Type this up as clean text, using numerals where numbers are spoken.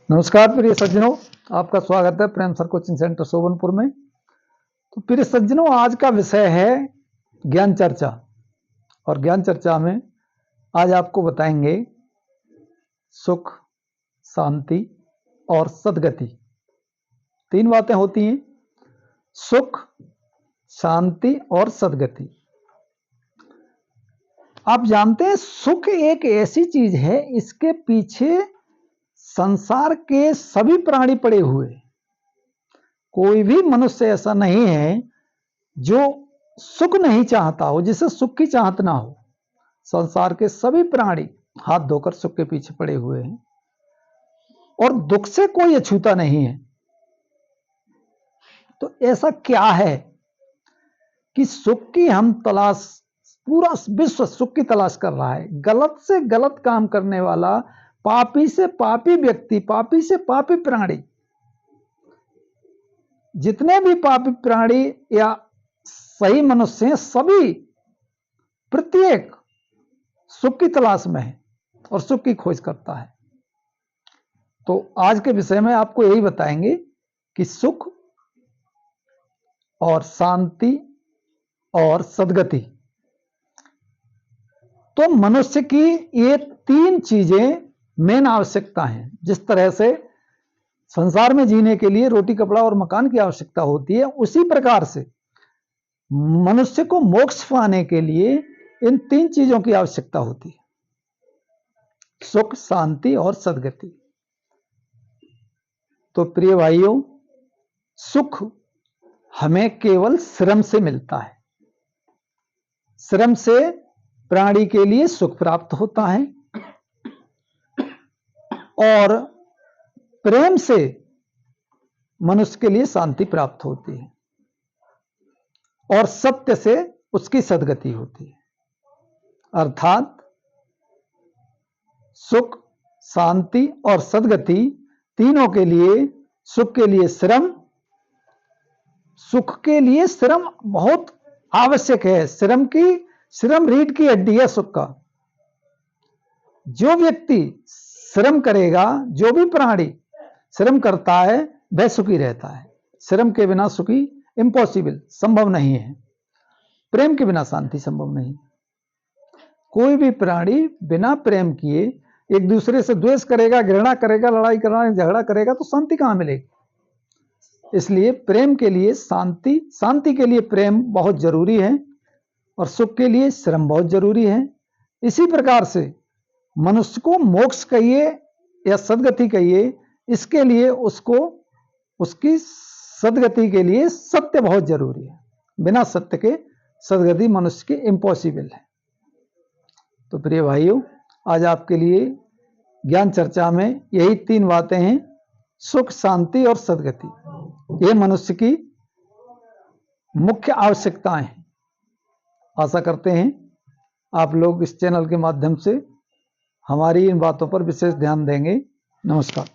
नमस्कार प्रिय सज्जनों, आपका स्वागत है प्रेम सर कोचिंग सेंटर सोबनपुर में। तो प्रिय सज्जनों, आज का विषय है ज्ञान चर्चा। और ज्ञान चर्चा में आज आपको बताएंगे सुख, शांति और सद्गति। तीन बातें होती हैं: सुख, शांति और सद्गति। आप जानते हैं सुख एक ऐसी चीज है, इसके पीछे संसार के सभी प्राणी पड़े हुए। कोई भी मनुष्य ऐसा नहीं है जो सुख नहीं चाहता हो, जिसे सुख की चाहत ना हो। संसार के सभी प्राणी हाथ धोकर सुख के पीछे पड़े हुए हैं और दुख से कोई अछूता नहीं है। तो ऐसा क्या है कि सुख की हम तलाश, पूरा विश्व सुख की तलाश कर रहा है। गलत से गलत काम करने वाला, पापी से पापी व्यक्ति, पापी से पापी प्राणी, जितने भी पापी प्राणी या सही मनुष्य हैं, सभी प्रत्येक सुख की तलाश में है और सुख की खोज करता है। तो आज के विषय में आपको यही बताएंगे कि सुख और शांति और सद्गति। तो मनुष्य की ये तीन चीजें मेन आवश्यकता हैं। जिस तरह से संसार में जीने के लिए रोटी, कपड़ा और मकान की आवश्यकता होती है, उसी प्रकार से मनुष्य को मोक्ष पाने के लिए इन तीन चीजों की आवश्यकता होती है: सुख, शांति और सद्गति। तो प्रिय भाइयों, सुख हमें केवल श्रम से मिलता है। श्रम से प्राणी के लिए सुख प्राप्त होता है और प्रेम से मनुष्य के लिए शांति प्राप्त होती है और सत्य से उसकी सद्गति होती है। अर्थात सुख, शांति और सद्गति तीनों के लिए, सुख के लिए श्रम, सुख के लिए श्रम बहुत आवश्यक है। श्रम रीढ़ की हड्डी है सुख का। जो व्यक्ति श्रम करेगा, जो भी प्राणी श्रम करता है, वह सुखी रहता है। श्रम के बिना सुखी इम्पॉसिबल, संभव नहीं है। प्रेम के बिना शांति संभव नहीं। कोई भी प्राणी बिना प्रेम किए एक दूसरे से द्वेष करेगा, घृणा करेगा, लड़ाई करेगा, झगड़ा करेगा, तो शांति कहां मिलेगी? इसलिए प्रेम के लिए शांति, शांति के लिए प्रेम बहुत जरूरी है और सुख के लिए श्रम बहुत जरूरी है। इसी प्रकार से मनुष्य को मोक्ष कहिए या सद्गति कहिए, इसके लिए उसको, उसकी सद्गति के लिए सत्य बहुत जरूरी है। बिना सत्य के सद्गति मनुष्य की इम्पॉसिबल है। तो प्रिय भाइयों, आज आपके लिए ज्ञान चर्चा में यही तीन बातें हैं: सुख, शांति और सद्गति। ये मनुष्य की मुख्य आवश्यकताएं हैं। आशा करते हैं आप लोग इस चैनल के माध्यम से हमारी इन बातों पर विशेष ध्यान देंगे। नमस्कार।